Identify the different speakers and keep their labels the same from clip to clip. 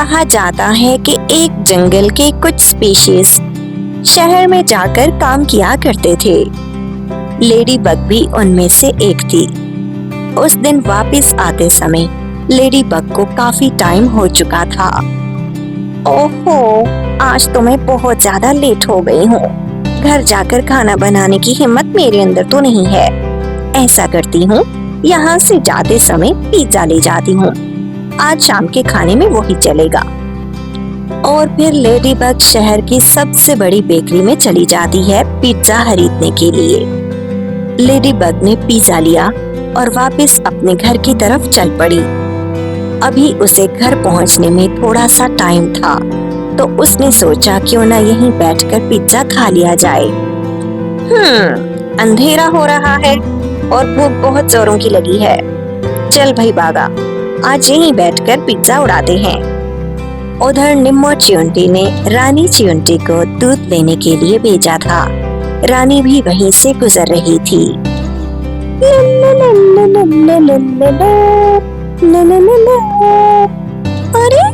Speaker 1: کہا جاتا ہے کہ ایک جنگل کے کچھ اسپیشیز شہر میں جا کر کام کیا کرتے تھے۔ لیڈی بگ بھی ان میں سے ایک تھی۔ اس دن واپس آتے سمے لیڈی بگ کو کافی ٹائم ہو چکا تھا۔ اوہو، آج تو میں بہت زیادہ لیٹ ہو گئی ہوں۔ گھر جا کر کھانا بنانے کی ہمت میرے اندر تو نہیں ہے۔ ایسا کرتی ہوں، یہاں سے جاتے سمے پیزا لے جاتی ہوں۔ آج شام کے کھانے میں وہی چلے گا۔ اور پھر لیڈی بگ شہر کی سب سے بڑی بیکری میں چلی جاتی ہے پیزا خریدنے کے لیے۔ لیڈی بگ نے پیزا لیا اور واپس اپنے گھر کی طرف چل پڑی۔ ابھی اسے گھر پہنچنے میں تھوڑا سا ٹائم تھا، تو اس نے سوچا کیوں نہ یہیں بیٹھ کر پیزا کھا لیا جائے۔ اندھیرا ہو رہا ہے اور بھوک بہت زوروں کی لگی ہے۔ چل بھائی باغا، آج یہیں بیٹھ کر پیزا اڑاتے ہیں۔ ادھر نمو چیونٹی نے رانی چیونٹی کو دودھ لینے کے لیے بھیجا تھا۔ رانی بھی وہیں سے گزر رہی تھی۔ ارے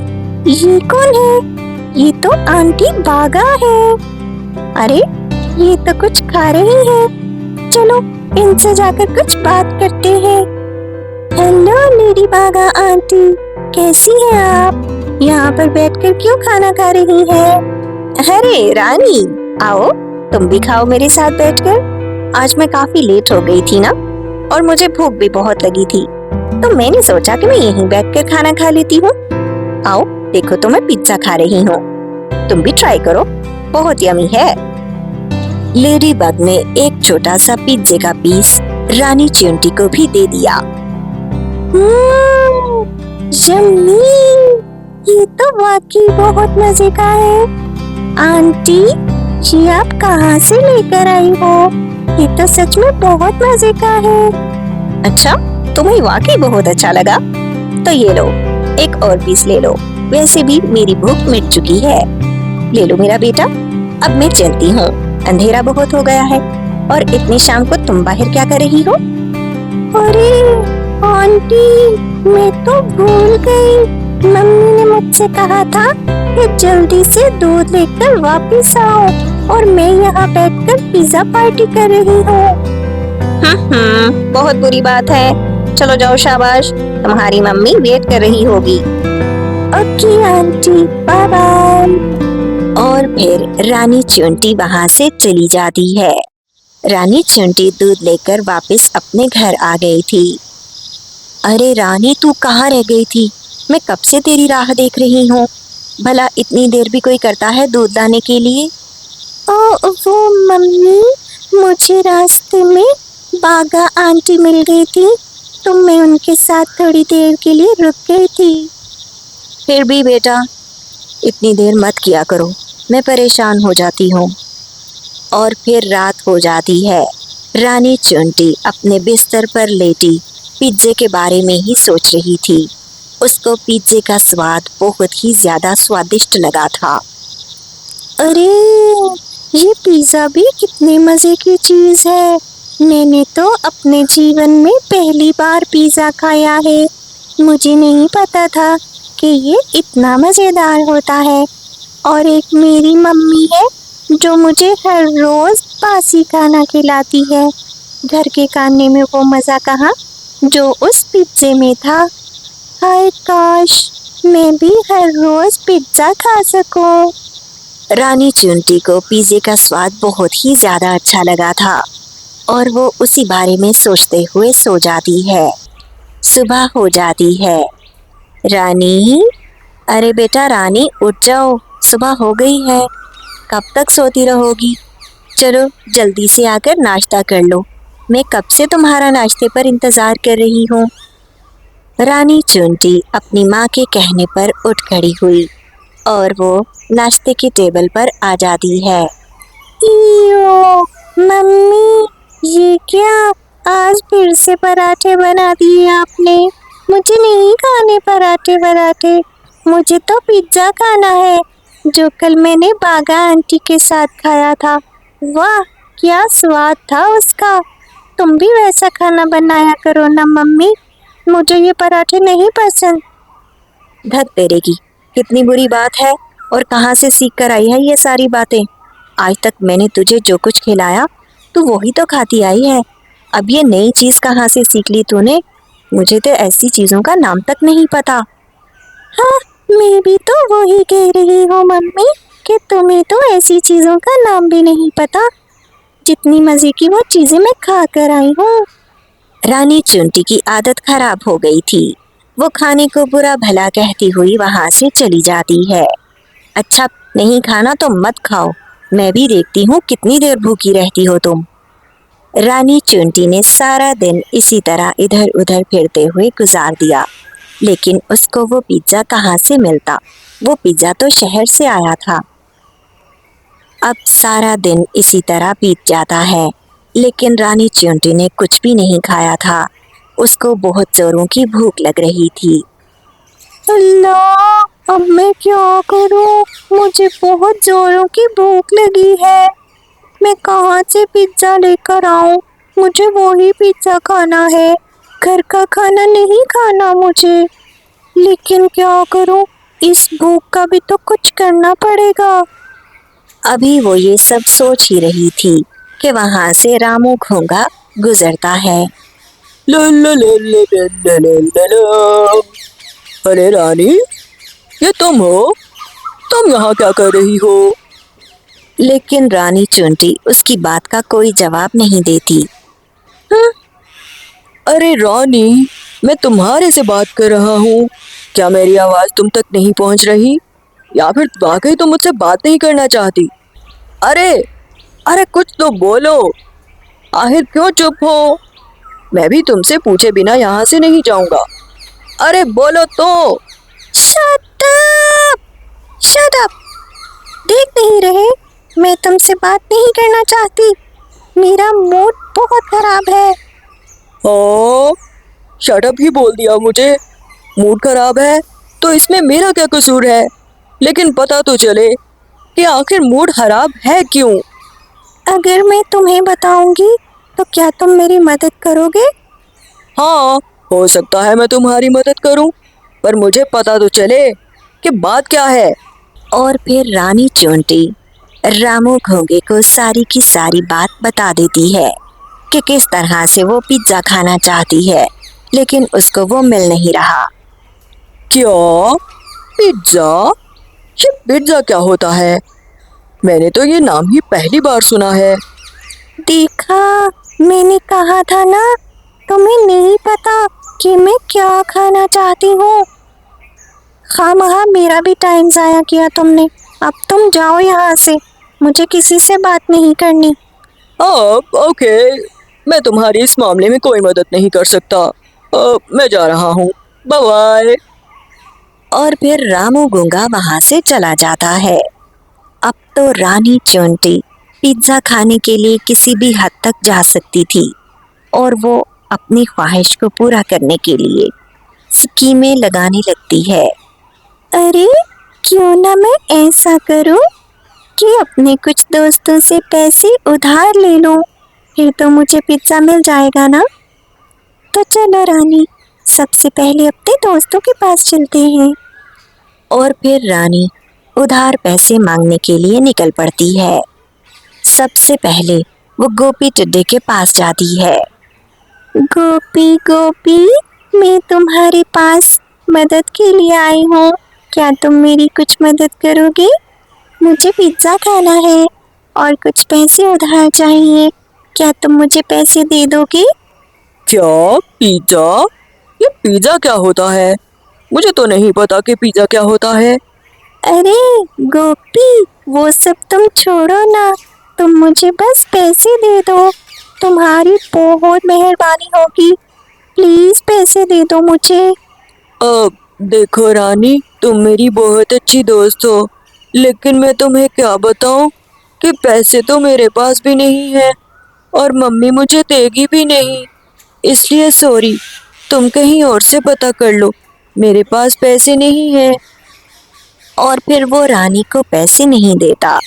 Speaker 1: یہ کون ہے؟ یہ تو آنٹی باغا ہے۔ ارے یہ تو کچھ کھا رہی ہے۔ چلو ان سے جا کر کچھ بات کرتے ہیں۔ ہیلو لیڈی باغا آنٹی، کیسی ہیں آپ؟ یہاں پر بیٹھ کر کیوں کھانا کھا رہی ہیں؟ ارے رانی، آؤ تم بھی کھاؤ میرے ساتھ بیٹھ کر۔ آج میں کافی لیٹ ہو گئی تھی نا، اور مجھے بھوک بھی بہت لگی تھی، تو میں نے سوچا کہ میں یہیں بیٹھ کر کھانا کھا لیتی ہوں۔ آؤ دیکھو تو میں پیزا کھا رہی ہوں، تم بھی ٹرائی کرو، بہت یمی ہے۔ لیڈی بگ نے ایک چھوٹا سا پیزے کا پیس رانی چیونٹی کو بھی دے دیا۔ یمی، یہ تو واقعی بہت مزے کا ہے۔ آنٹی، یہ آپ کہاں سے لے کر آئی ہو؟ یہ تو سچ میں بہت مزے کا ہے۔ اچھا، تمہیں واقعی بہت اچھا لگا؟ تو یہ لو، ایک اور پیس لے لو، ویسے بھی میری بھوک مٹ چکی ہے۔ لے لو میرا بیٹا، اب میں چلتی ہوں، اندھیرا بہت ہو گیا ہے، اور اتنی شام کو تم باہر کیا کر رہی ہو؟ ارے آنٹی، میں تو بھول گئی، ممی نے مجھ سے کہا تھا کہ جلدی سے دودھ لے کر واپس آؤ، اور میں یہاں بیٹھ کر پیزا پارٹی کر رہی ہوں۔ بہت بری بات ہے، چلو جاؤ، شاباش، تمہاری ممی ویٹ کر رہی ہوگی۔ Okay aunty, bye bye. اور پھر رانی چیونٹی وہاں سے چلی جاتی ہے۔ رانی چیونٹی دودھ لے کر واپس اپنے گھر آ گئی تھی۔ ارے رانی، تو کہاں رہ گئی تھی؟ میں کب سے تیری راہ دیکھ رہی ہوں۔ بھلا اتنی دیر بھی کوئی کرتا ہے دودھ لانے کے لیے؟ وہ ممی، مجھے راستے میں باغا آنٹی مل گئی تھی، تو میں ان کے ساتھ تھوڑی دیر کے لیے رک گئی تھی۔ پھر بھی بیٹا، اتنی دیر مت کیا کرو، میں پریشان ہو جاتی ہوں۔ اور پھر رات ہو جاتی ہے۔ رانی چیونٹی اپنے بستر پر لیٹی پیزے کے بارے میں ہی سوچ رہی تھی۔ اس کو پیزے کا سواد بہت ہی زیادہ سوادشٹ لگا تھا۔ ارے یہ پیزا بھی کتنے مزے کی چیز ہے، میں نے تو اپنے جیون میں پہلی بار پیزا کھایا ہے۔ مجھے نہیں پتا تھا کہ یہ اتنا مزیدار ہوتا ہے۔ اور ایک میری ممی ہے جو مجھے ہر روز باسی کھانا کھلاتی ہے۔ گھر کے کھانے میں وہ مزہ کہاں جو اس پیزے میں تھا۔ ہائے کاش میں بھی ہر روز پیزا کھا سکوں۔ رانی چیونٹی کو پیزے کا سواد بہت ہی زیادہ اچھا لگا تھا، اور وہ اسی بارے میں سوچتے ہوئے سو جاتی ہے۔ صبح ہو جاتی ہے۔ رانی، ارے بیٹا رانی، اٹھ جاؤ، صبح ہو گئی ہے، کب تک سوتی رہو گی؟ چلو جلدی سے آ کر ناشتہ کر لو، میں کب سے تمہارا ناشتے پر انتظار کر رہی ہوں۔ رانی چیونٹی اپنی ماں کے کہنے پر اٹھ کھڑی ہوئی، اور وہ ناشتے کے ٹیبل پر آ جاتی ہے۔ ایو ممی، یہ کیا؟ آج پھر سے پراٹھے بنا دیے آپ نے؟ مجھے نہیں کھانے پراٹھے، مجھے تو پیزا کھانا ہے جو کل میں نے باغا آنٹی کے ساتھ کھایا تھا۔ واہ کیا سواد تھا اس کا۔ تم بھی ویسا کھانا بنایا کرو نا ممی، مجھے یہ پراٹھے نہیں پسند۔ دھت تیرے کی، कितनी बुरी बात है और कहाँ से सीख कर आई है ये सारी बातें। आज तक मैंने तुझे जो कुछ खिलाया तू वही तो खाती आई है। अब ये नई चीज कहाँ से सीख ली तूने? मुझे तो ऐसी चीजों का नाम तक नहीं पता। हाँ, मैं भी तो वही कह रही हूँ मम्मी कि तुम्हें तो ऐसी चीजों का नाम भी नहीं पता। जितनी मजे की वो चीजें मैं खा कर आई हूँ। रानी चुंटी की आदत खराब हो गई थी। वो खाने को बुरा भला कहती हुई वहां से चली जाती है। अच्छा, नहीं खाना तो मत खाओ, मैं भी देखती हूँ कितनी देर भूखी रहती हो तुम। रानी चुंटी ने सारा दिन इसी तरह इधर उधर फिरते हुए गुजार दिया, लेकिन उसको वो पिज्जा कहाँ से मिलता? वो पिज्जा तो शहर से आया था। अब सारा दिन इसी तरह बीत जाता है, लेकिन रानी चुंटी ने कुछ भी नहीं खाया था। उसको बहुत जोरों की भूख लग रही थी। अल्लाह, अब मैं क्या करूं? मुझे बहुत जोरों की भूख लगी है। मैं कहाँ से पिज्जा लेकर आऊं? मुझे वही पिज्जा खाना है, घर का खाना नहीं खाना मुझे। लेकिन क्या करूं? इस भूख का भी तो कुछ करना पड़ेगा। अभी वो ये सब सोच ही रही थी कि वहां से रामू घोंगा गुजरता है।
Speaker 2: ला ला ला ला ला ला ला ला। अरे रानी, ये तुम हो? तुम यहाँ क्या कर रही हो?
Speaker 1: लेकिन रानी चुंटी उसकी बात का कोई जवाब नहीं देती।
Speaker 2: अरे रानी, मैं तुम्हारे से बात कर रहा हूँ। क्या मेरी आवाज तुम तक नहीं पहुँच रही, या फिर वाकई तुम मुझसे बात नहीं करना चाहती? अरे अरे कुछ तो बोलो, आखिर क्यों चुप हो? मैं भी तुमसे पूछे बिना यहाँ से नहीं जाऊंगा। अरे बोलो तो।
Speaker 1: Shut up! Shut up! देख नहीं रहे, मैं तुमसे बात नहीं करना चाहती। मेरा मूड बहुत खराब है।
Speaker 2: ओ, शट अप ही बोल दिया मुझे। मूड खराब है तो इसमें मेरा क्या कसूर है? लेकिन पता तो चले कि आखिर मूड खराब है क्यों।
Speaker 1: अगर मैं तुम्हें बताऊंगी तो क्या तुम मेरी मदद करोगे?
Speaker 2: हाँ, हो सकता है मैं तुम्हारी मदद करूं, पर मुझे पता तो चले कि बात क्या है।
Speaker 1: और फिर रानी चुंटी रामू घोंगे को सारी की सारी बात बता देती है कि किस तरह से वो पिज्जा खाना चाहती है, लेकिन उसको वो मिल नहीं रहा।
Speaker 2: क्या? पिज्जा? ये पिज्जा क्या होता है? मैंने तो ये नाम ही पहली बार सुना है।
Speaker 1: देखा, मैंने कहा था ना, तुम्हें नहीं पता कि मैं क्या खाना चाहती हूँ। खामखा मेरा भी टाइम जाया किया तुमने। अब तुम जाओ यहाँ से, मुझे किसी से बात नहीं करनी।
Speaker 2: ओके, मैं तुम्हारी इस मामले में कोई मदद नहीं कर सकता। मैं जा रहा हूँ, बाय बाय।
Speaker 1: और फिर रामू गूंगा वहां से चला जाता है। अब तो रानी चुंटी पिज्जा खाने के लिए किसी भी हद तक जा सकती थी, और वो अपनी ख्वाहिश को पूरा करने के लिए स्कीमें लगाने लगती है। अरे क्यों ना मैं ऐसा करूं कि अपने कुछ दोस्तों से पैसे उधार ले लूं, फिर तो मुझे पिज्जा मिल जाएगा ना। तो चलो रानी, सबसे पहले अपने दोस्तों के पास चलते हैं। और फिर रानी उधार पैसे मांगने के लिए निकल पड़ती है। सबसे पहले वो गोपी टिड्डे के पास जाती है। गोपी गोपी, मैं तुम्हारे पास मदद के लिए आई हूँ। क्या तुम मेरी कुछ मदद करोगे? मुझे पिज्जा खाना है और कुछ पैसे उधार चाहिए। क्या तुम मुझे पैसे दे दोगे?
Speaker 2: क्या? पिज्जा? ये पिज्जा क्या होता है? मुझे तो नहीं पता कि पिज्जा क्या होता है।
Speaker 1: अरे गोपी, वो सब तुम छोड़ो ना, तुम मुझे बस पैसे दे दो। तुम्हारी बहुत मेहरबानी होगी, प्लीज पैसे दे दो मुझे।
Speaker 2: अब देखो रानी, तुम मेरी बहुत अच्छी दोस्त हो, लेकिन मैं तुम्हें क्या बताऊं कि पैसे तो मेरे पास भी नहीं है और मम्मी मुझे देगी भी नहीं, इसलिए सॉरी। तुम कहीं और से पता कर लो, मेरे पास पैसे नहीं है।
Speaker 1: और फिर वो रानी को पैसे नहीं देता।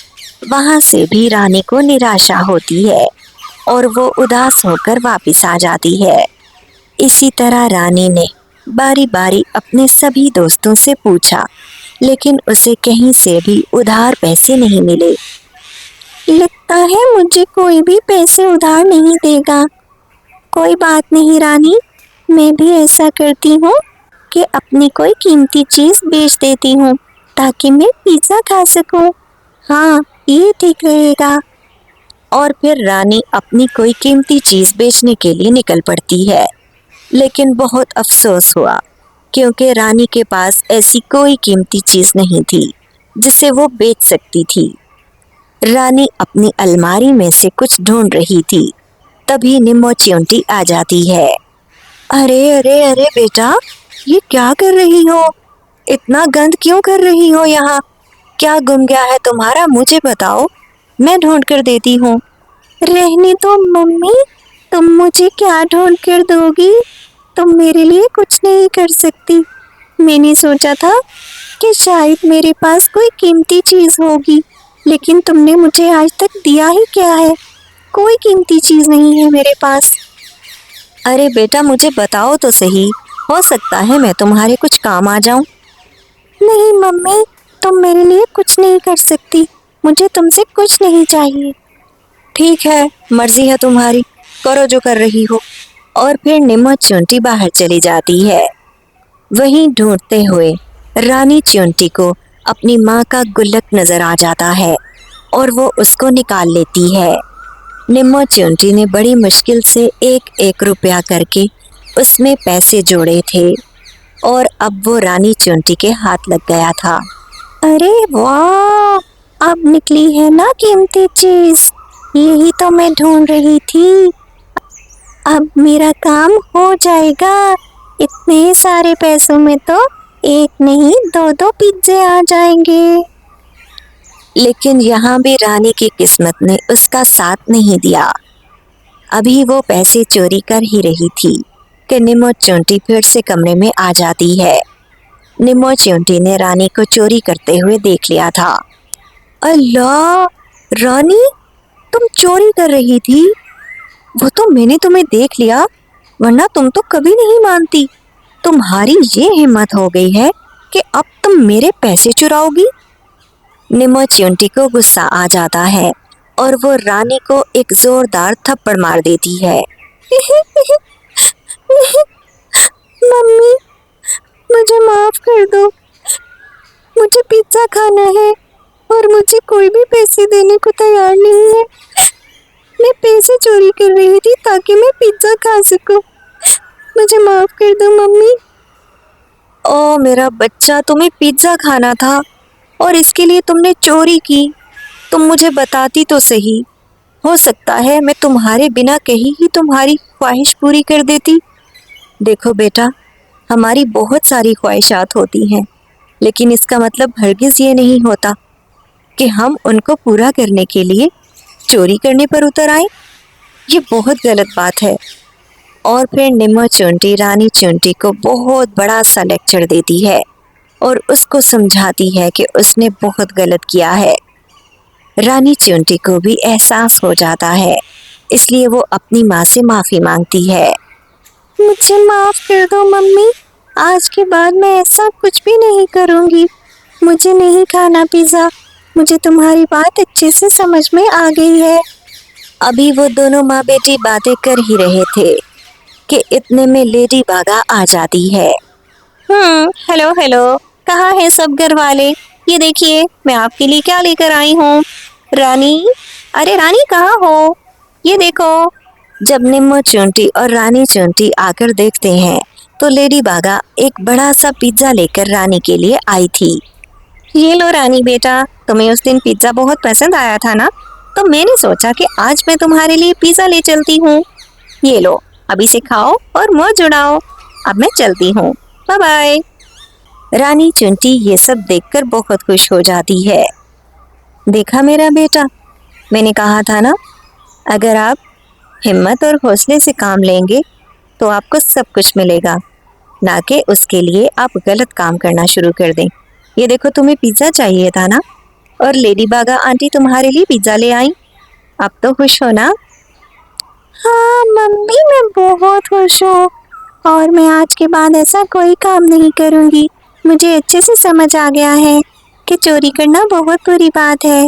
Speaker 1: वहां से भी रानी को निराशा होती है और वो उदास होकर वापस आ जाती है। इसी तरह रानी ने बारी बारी अपने सभी दोस्तों से पूछा लेकिन उसे कहीं से भी उधार पैसे नहीं मिले। लगता है मुझे कोई भी पैसे उधार नहीं देगा। कोई बात नहीं रानी, मैं भी ऐसा करती हूँ कि अपनी कोई कीमती चीज बेच देती हूँ ताकि मैं पिज्जा खा सकूँ। हाँ, ये ठीक रहेगा।
Speaker 2: और फिर रानी अपनी कोई कीमती चीज बेचने के लिए निकल पड़ती है। लेकिन बहुत अफसोस हुआ क्योंकि रानी के पास ऐसी कोई कीमती चीज नहीं थी जिसे वो बेच सकती थी। रानी अपनी अलमारी में से कुछ ढूंढ रही थी, तभी निम्मो चिंटी आ जाती है। अरे अरे अरे बेटा, ये क्या कर रही हो? इतना गंद क्यों कर रही हो यहाँ? क्या गुम गया है तुम्हारा, मुझे बताओ, मैं ढूंढ कर देती हूँ।
Speaker 1: रहने दो मम्मी, तुम मुझे क्या ढूंढ कर दोगी? तुम मेरे लिए कुछ नहीं कर सकती। मैंने सोचा था कि शायद मेरे पास कोई कीमती चीज होगी, लेकिन तुमने मुझे आज तक दिया ही क्या है? कोई कीमती चीज नहीं है मेरे पास।
Speaker 2: अरे बेटा, मुझे बताओ तो सही, हो सकता है मैं तुम्हारे कुछ काम आ जाऊं।
Speaker 1: नहीं मम्मी, तुम मेरे लिए कुछ नहीं कर सकती। मुझे तुमसे कुछ नहीं चाहिए।
Speaker 2: ठीक है, मर्जी है तुम्हारी, करो जो कर रही हो। और फिर निम्मो चिंटी बाहर चली जाती है। वहीं ढूंढते हुए रानी चिंटी को अपनी माँ का गुल्लक नजर आ जाता है और वो उसको निकाल लेती है। निम्मो चिंटी ने बड़ी मुश्किल से एक एक रुपया करके उसमें पैसे जोड़े थे और अब वो रानी चिंटी के हाथ लग गया था।
Speaker 1: अरे वाह, अब निकली है ना कीमती चीज। यही तो मैं ढूंढ रही थी। अब मेरा काम हो जाएगा। इतने सारे पैसों में तो एक नहीं दो दो पिज्जे आ जाएंगे।
Speaker 2: लेकिन यहाँ भी रानी की किस्मत ने उसका साथ नहीं दिया। अभी वो पैसे चोरी कर ही रही थी कि निम्मो चिंटी फिर से कमरे में आ जाती है। निम्मो चिंटी ने रानी को चोरी करते हुए देख लिया था। अल्लाह, रानी, तुम चोरी कर रही थी? वो तो मैंने तुम्हें देख लिया, वरना तुम तो कभी नहीं मानती। तुम्हारी ये हिम्मत हो गई है कि अब तुम मेरे पैसे चुराओगी। निम्मो चिंटी को गुस्सा आ जाता है और वो रानी को एक जोरदार थप्पड़ मार देती है।
Speaker 1: मम्मी, मुझे माफ कर दो। मुझे पिज्जा खाना है और मुझे कोई भी पैसे देने को तैयार नहीं है। मैं पैसे चोरी कर रही थी ताकि मैं पिज्जा खा सकूं। मुझे माफ कर दो मम्मी।
Speaker 2: ओ मेरा बच्चा, तुम्हें पिज्जा खाना था और इसके लिए तुमने चोरी की। तुम मुझे बताती तो सही, हो सकता है मैं तुम्हारे बिना कही ही तुम्हारी ख्वाहिश पूरी कर देती। देखो बेटा, हमारी बहुत सारी ख्वाहिशात होती हैं, लेकिन इसका मतलब हरगिज़ ये नहीं होता कि हम उनको पूरा करने के लिए चोरी करने पर उतर आए। ये बहुत गलत बात है। और फिर निम्मो चिंटी रानी चिंटी को बहुत बड़ा सा लेक्चर देती है और उसको समझाती है कि उसने बहुत गलत किया है। रानी चिंटी को भी एहसास हो जाता है, इसलिए वो अपनी माँ से माफ़ी मांगती है।
Speaker 1: मुझे माफ कर दो मम्मी। आज के बाद मैं ऐसा कुछ भी नहीं करूँगी। मुझे नहीं खाना पिज़्ज़ा। मुझे तुम्हारी बात अच्छे से समझ में आ गई है।
Speaker 2: अभी वो दोनों माँ बेटी बातें कर ही रहे थे कि इतने में लेडी बागा आ जाती है।
Speaker 1: हेलो हेलो, कहाँ हैं सब घर वाले? ये देखिए, मैं आपके लिए क्या लेकर आई हूँ। रानी, अरे रानी कहाँ हो? ये देखो।
Speaker 2: जब निम्मो चिंटी और रानी चिंटी आकर देखते हैं तो लेडी बागा एक बड़ा सा पिज्ज़ा लेकर रानी के लिए आई थी।
Speaker 1: ये लो रानी बेटा, तुम्हें उस दिन पिज्ज़ा बहुत पसंद आया था ना, तो मैंने सोचा कि आज मैं तुम्हारे लिए पिज़्ज़ा ले चलती हूँ। ये लो, अभी से खाओ और मौज उड़ाओ। अब मैं चलती हूँ, बाय बाय।
Speaker 2: रानी चिंटी ये सब देखकर बहुत खुश हो जाती है। देखा मेरा बेटा, मैंने कहा था ना, अगर आप हिम्मत और हौसले से काम लेंगे तो आपको सब कुछ मिलेगा, ना कि उसके लिए आप गलत काम करना शुरू कर दें। ये देखो, तुम्हें पिज़्ज़ा चाहिए था ना, और लेडी बागा आंटी तुम्हारे लिए पिज़्ज़ा ले आई। अब तो खुश हो ना?
Speaker 1: हाँ मम्मी, मैं बहुत खुश हूँ और मैं आज के बाद ऐसा कोई काम नहीं करूँगी। مجھے اچھے سے سمجھ آ گیا ہے کہ چوری کرنا بہت بری بات ہے